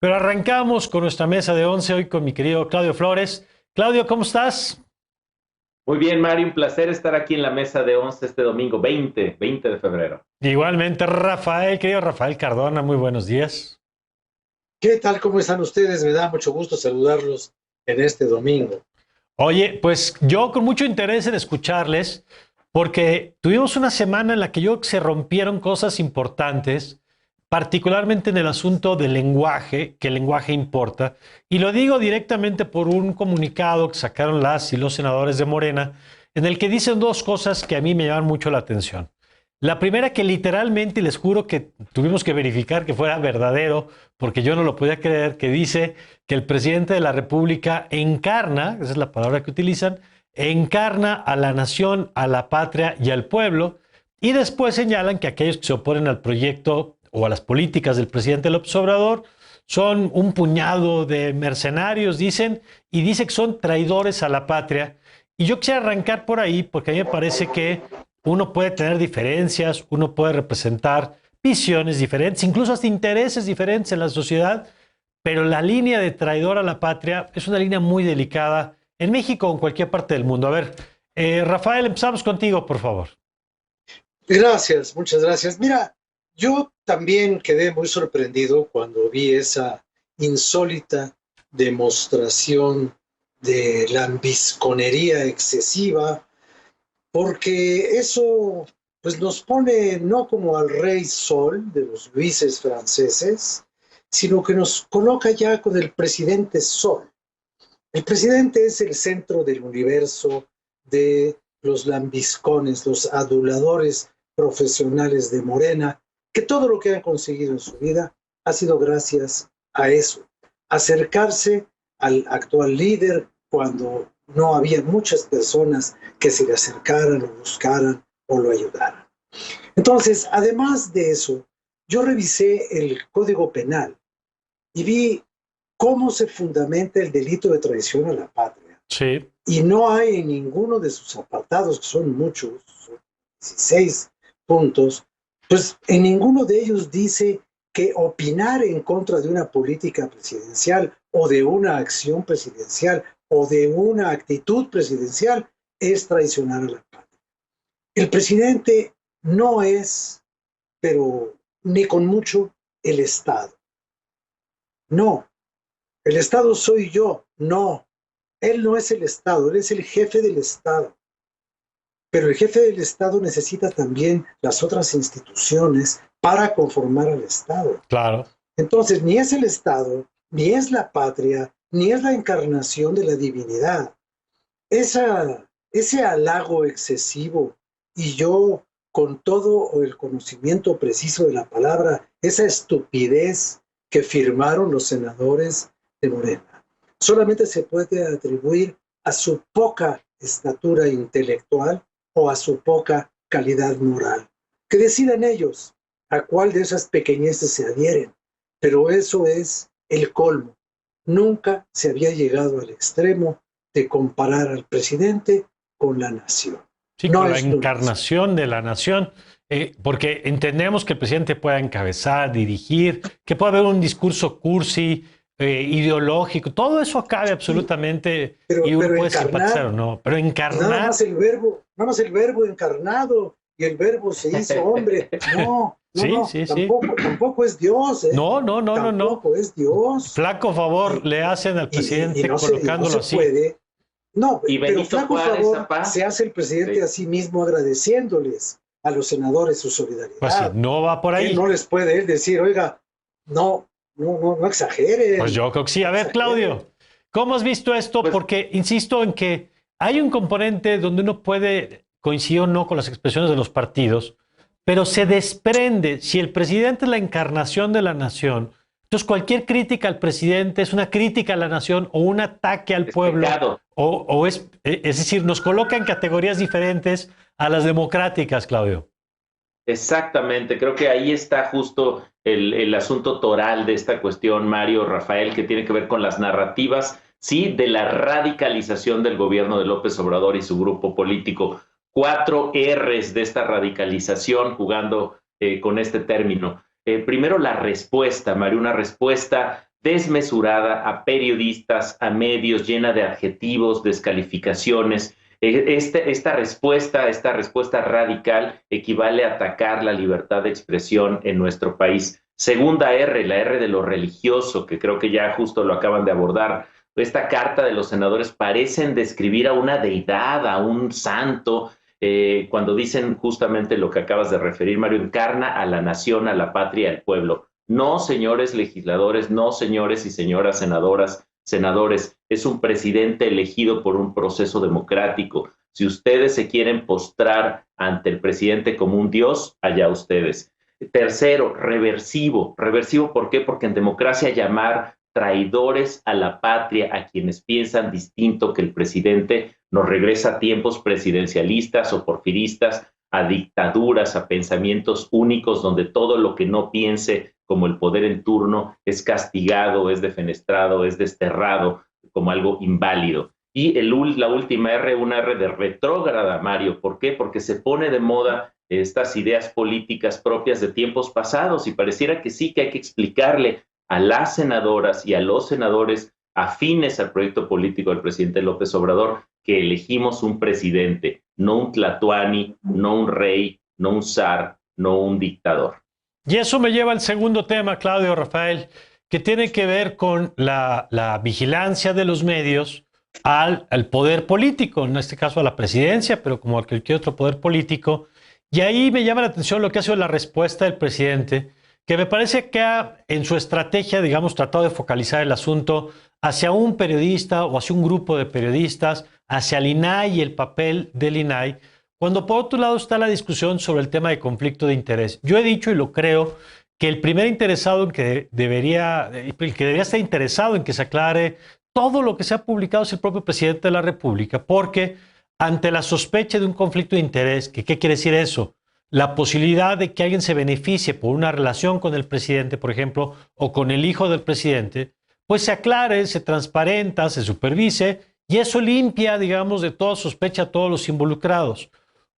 Pero arrancamos con nuestra mesa de 11 hoy con mi querido Claudio Flores. Claudio, ¿cómo estás? Muy bien, Mario, un placer estar aquí en la mesa de 11 este domingo 20 de febrero. Igualmente, Rafael, querido Rafael Cardona, muy buenos días. ¿Qué tal? ¿Cómo están ustedes? Me da mucho gusto saludarlos en este domingo. Oye, pues yo con mucho interés en escucharles, porque tuvimos una semana en la que yo se rompieron cosas importantes, particularmente en el asunto del lenguaje, que el lenguaje importa, y lo digo directamente por un comunicado que sacaron las y los senadores de Morena, en el que dicen dos cosas que a mí me llaman mucho la atención. La primera que literalmente, y les juro que tuvimos que verificar que fuera verdadero, porque yo no lo podía creer, que dice que el presidente de la República encarna, esa es la palabra que utilizan, encarna a la nación, a la patria y al pueblo, y después señalan que aquellos que se oponen al proyecto o a las políticas del presidente López Obrador son un puñado de mercenarios, dicen, y dice que son traidores a la patria. Y yo quisiera arrancar por ahí porque a mí me parece que uno puede tener diferencias, uno puede representar visiones diferentes, incluso hasta intereses diferentes en la sociedad, pero la línea de traidor a la patria es una línea muy delicada en México o en cualquier parte del mundo. A ver, Rafael, empezamos contigo, por favor. Gracias, muchas gracias. Mira, yo también quedé muy sorprendido cuando vi esa insólita demostración de lambisconería excesiva, porque eso pues nos pone no como al rey Sol de los Luises franceses, sino que nos coloca ya con el presidente Sol. El presidente es el centro del universo de los lambiscones, los aduladores profesionales de Morena, que todo lo que han conseguido en su vida ha sido gracias a eso, acercarse al actual líder cuando no había muchas personas que se le acercaran o buscaran o lo ayudaran. Entonces, además de eso, yo revisé el Código Penal y vi cómo se fundamenta el delito de traición a la patria. Sí. Y no hay en ninguno de sus apartados, que son muchos, son 16 puntos, pues en ninguno de ellos dice que opinar en contra de una política presidencial o de una acción presidencial o de una actitud presidencial es traicionar a la patria. El presidente no es, pero ni con mucho, el Estado. No, el Estado soy yo. No, él no es el Estado, él es el jefe del Estado. Pero el jefe del Estado necesita también las otras instituciones para conformar al Estado. Claro. Entonces, ni es el Estado, ni es la patria, ni es la encarnación de la divinidad. Ese halago excesivo, y yo con todo el conocimiento preciso de la palabra, esa estupidez que firmaron los senadores de Morena, solamente se puede atribuir a su poca estatura intelectual o a su poca calidad moral. Que decidan ellos a cuál de esas pequeñeces se adhieren, pero eso es el colmo. Nunca se había llegado al extremo de comparar al presidente con la nación. Sí, No con la es lo mismo. encarnación de la nación, porque entendemos que el presidente pueda encabezar, dirigir, que pueda haber un discurso cursi, ideológico, todo eso cabe Sí, absolutamente pero, y uno pero puede simpatizar o encarnar, no, pero nada encarnar, más el verbo encarnado y el verbo se hizo hombre. No, no, sí, no, sí, sí. tampoco es Dios, ¿eh? No, no, no, no, no. Tampoco es Dios. Flaco favor Y, le hacen al y presidente no colocándolo se así. puede. No, Y pero Benito flaco Juárez, favor zapá. se hace el presidente a Sí. sí mismo agradeciéndoles a los senadores su Pues sí, solidaridad. no va por ¿Qué ahí. no les puede él decir, oiga, no Pues exageren, yo creo que sí. no A ver, exageren? Claudio, ¿cómo has visto esto? Pues Porque insisto en que hay un componente donde uno puede coincidir o no con las expresiones de los partidos, pero se desprende, si el presidente es la encarnación de la nación, entonces cualquier crítica al presidente es una crítica a la nación o un ataque al es pueblo, pecado. es decir, nos coloca en categorías diferentes a las democráticas, Claudio. Exactamente, creo que ahí está justo el asunto toral de esta cuestión, Mario, Rafael, que tiene que ver con las narrativas, sí, de la radicalización del gobierno de López Obrador y su grupo político. Cuatro R's de esta radicalización, jugando con este término. Primero, la respuesta, Mario, una respuesta desmesurada a periodistas, a medios, llena de adjetivos, descalificaciones. Esta respuesta radical equivale a atacar la libertad de expresión en nuestro país. Segunda R, la R de lo religioso, que creo que ya justo lo acaban de abordar. Esta carta de los senadores parecen describir a una deidad, a un santo, cuando dicen justamente lo que acabas de referir, Mario, encarna a la nación, a la patria, al pueblo. No, señores legisladores, no, señores y señoras senadores, es un presidente elegido por un proceso democrático. Si ustedes se quieren postrar ante el presidente como un dios, allá ustedes. Tercero, reversivo. Reversivo, ¿por qué? Porque en democracia llamar traidores a la patria a quienes piensan distinto que el presidente nos regresa a tiempos presidencialistas o porfiristas, a dictaduras, a pensamientos únicos donde todo lo que no piense como el poder en turno es castigado, es defenestrado, es desterrado como algo inválido. Y la última R, una R de retrógrada, Mario. ¿Por qué? Porque se pone de moda estas ideas políticas propias de tiempos pasados y pareciera que sí, que hay que explicarle a las senadoras y a los senadores afines al proyecto político del presidente López Obrador que elegimos un presidente, no un tlatoani, no un rey, no un zar, no un dictador. Y eso me lleva al segundo tema, Claudio, Rafael, que tiene que ver con la vigilancia de los medios al poder político, en este caso a la presidencia, pero como a cualquier otro poder político. Y ahí me llama la atención lo que ha sido la respuesta del presidente, que me parece que ha, en su estrategia, digamos, tratado de focalizar el asunto hacia un periodista o hacia un grupo de periodistas, hacia el INAI y el papel del INAI, cuando por otro lado está la discusión sobre el tema de conflicto de interés. Yo he dicho y lo creo que el primer interesado el que debería estar interesado en que se aclare todo lo que se ha publicado es el propio presidente de la República, porque ante la sospecha de un conflicto de interés, ¿qué quiere decir eso? La posibilidad de que alguien se beneficie por una relación con el presidente, por ejemplo, o con el hijo del presidente, pues se aclare, se transparenta, se supervise y eso limpia, digamos, de toda sospecha a todos los involucrados.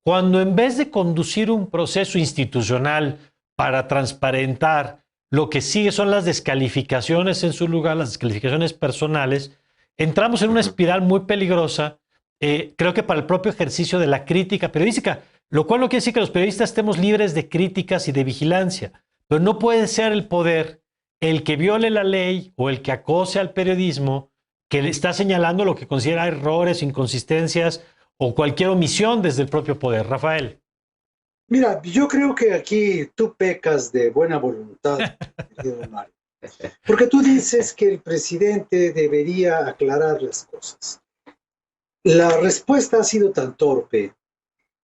Cuando en vez de conducir un proceso institucional para transparentar, lo que sigue son las descalificaciones en su lugar, las descalificaciones personales, entramos en una espiral muy peligrosa, creo que para el propio ejercicio de la crítica periodística, lo cual no quiere decir que los periodistas estemos libres de críticas y de vigilancia, pero no puede ser el poder el que viole la ley o el que acose al periodismo, que le está señalando lo que considera errores, inconsistencias o cualquier omisión desde el propio poder. Rafael. Mira, yo creo que aquí tú pecas de buena voluntad, querido Mario, porque tú dices que el presidente debería aclarar las cosas. La respuesta ha sido tan torpe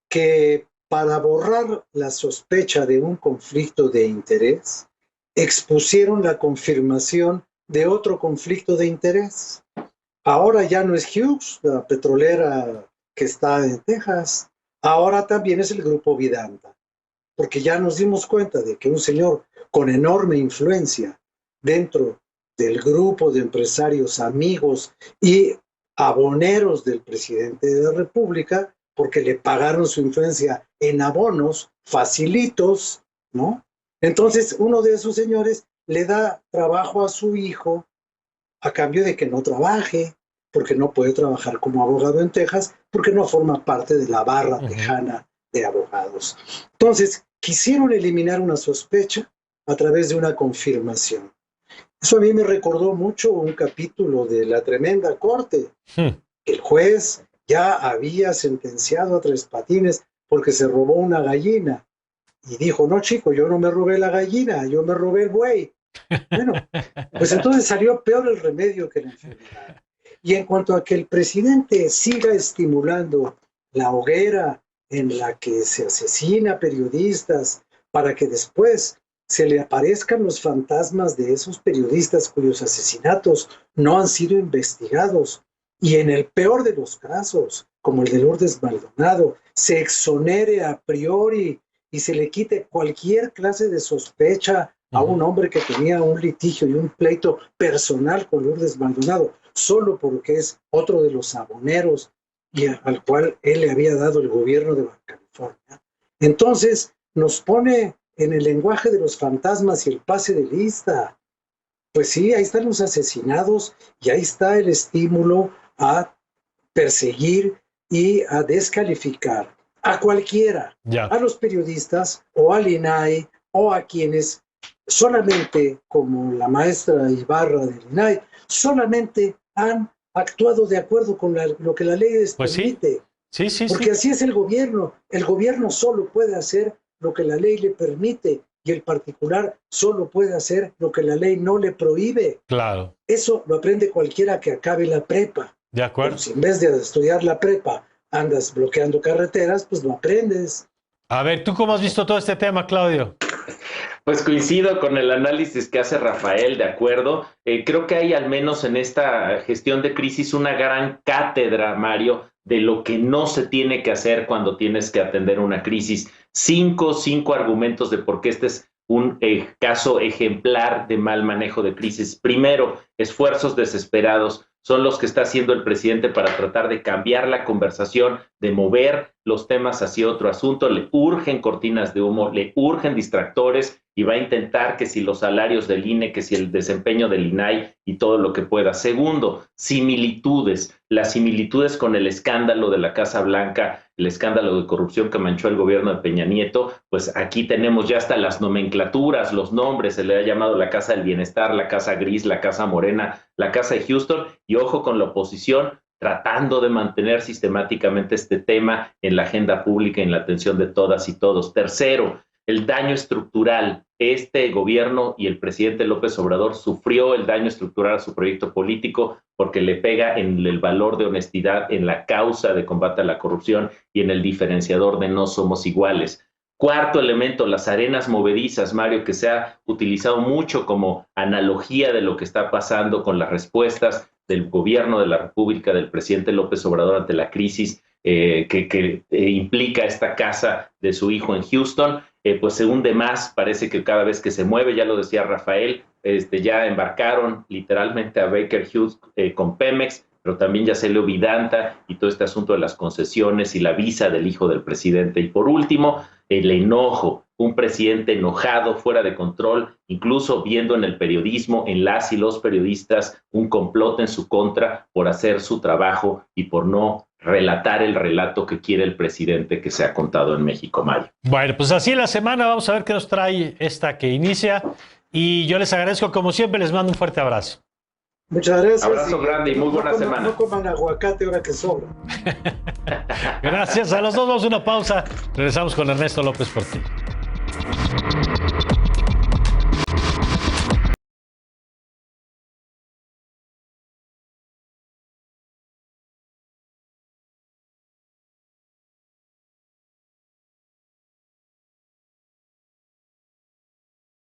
que para borrar la sospecha de un conflicto de interés, expusieron la confirmación de otro conflicto de interés. Ahora ya no es Hughes, la petrolera que está en Texas, ahora también es el grupo Vidanta, porque ya nos dimos cuenta de que un señor con enorme influencia dentro del grupo de empresarios amigos y aboneros del presidente de la República, porque le pagaron su influencia en abonos facilitos, ¿no? Entonces, uno de esos señores le da trabajo a su hijo a cambio de que no trabaje, porque no puede trabajar como abogado en Texas, porque no forma parte de la barra tejana de abogados. Entonces, quisieron eliminar una sospecha a través de una confirmación. Eso a mí me recordó mucho un capítulo de La Tremenda Corte. El juez ya había sentenciado a Tres Patines porque se robó una gallina. Y dijo, no, chico, yo no me robé la gallina, yo me robé el buey. Bueno, pues entonces salió peor el remedio que la enfermedad. Y en cuanto a que el presidente siga estimulando la hoguera en la que se asesina periodistas para que después se le aparezcan los fantasmas de esos periodistas cuyos asesinatos no han sido investigados, y en el peor de los casos, como el de Lourdes Maldonado, se exonere a priori y se le quite cualquier clase de sospecha a un hombre que tenía un litigio y un pleito personal con Lourdes Maldonado, solo porque es otro de los aboneros y al cual él le había dado el gobierno de Baja California. Entonces nos pone en el lenguaje de los fantasmas y el pase de lista. Pues sí, ahí están los asesinados y ahí está el estímulo a perseguir y a descalificar a cualquiera, Ya. a los periodistas o al INAI o a quienes solamente, como la maestra Ibarra del INAI, solamente han actuado de acuerdo con lo que la ley les Pues permite. Sí, sí, Porque sí. así es el gobierno solo puede hacer lo que la ley le permite y el particular solo puede hacer lo que la ley no le prohíbe. Claro. Eso lo aprende cualquiera que acabe la prepa. De acuerdo. Pero si en vez de estudiar la prepa andas bloqueando carreteras, pues no aprendes. A ver, ¿tú cómo has visto todo este tema, Claudio? Pues coincido con el análisis que hace Rafael, de acuerdo. Creo que hay al menos en esta gestión de crisis una gran cátedra, Mario, de lo que no se tiene que hacer cuando tienes que atender una crisis. Cinco argumentos de por qué este es un caso ejemplar de mal manejo de crisis. Primero, esfuerzos desesperados son los que está haciendo el presidente para tratar de cambiar la conversación, de mover los temas hacia otro asunto. Le urgen cortinas de humo, le urgen distractores y va a intentar que si los salarios del INE, que si el desempeño del INAI y todo lo que pueda. Segundo, similitudes. Las similitudes con el escándalo de la Casa Blanca, el escándalo de corrupción que manchó el gobierno de Peña Nieto, pues aquí tenemos ya hasta las nomenclaturas, los nombres, se le ha llamado la Casa del Bienestar, la Casa Gris, la Casa Morena, la Casa de Houston, y ojo con la oposición, tratando de mantener sistemáticamente este tema en la agenda pública y en la atención de todas y todos. Tercero, el daño estructural. Este gobierno y el presidente López Obrador sufrió el daño estructural a su proyecto político porque le pega en el valor de honestidad, en la causa de combate a la corrupción y en el diferenciador de no somos iguales. Cuarto elemento, las arenas movedizas, Mario, que se ha utilizado mucho como analogía de lo que está pasando con las respuestas del gobierno de la República, del presidente López Obrador ante la crisis que implica esta casa de su hijo en Houston. Pues se hunde más, parece que cada vez que se mueve, ya lo decía Rafael, ya embarcaron literalmente a Baker Hughes con Pemex, pero también ya se le Vidanta y todo este asunto de las concesiones y la visa del hijo del presidente. Y por último, el enojo, un presidente enojado, fuera de control, incluso viendo en el periodismo, en las y los periodistas, un complot en su contra por hacer su trabajo y por no relatar el relato que quiere el presidente que se ha contado en México, Mario. Bueno, pues así la semana, vamos a ver qué nos trae esta que inicia. Y yo les agradezco, como siempre, les mando un fuerte abrazo. Muchas gracias. Abrazo grande y muy buena semana. No coman aguacate ahora que sobra. Gracias a los dos, vamos a una pausa. Regresamos con Ernesto López Portillo.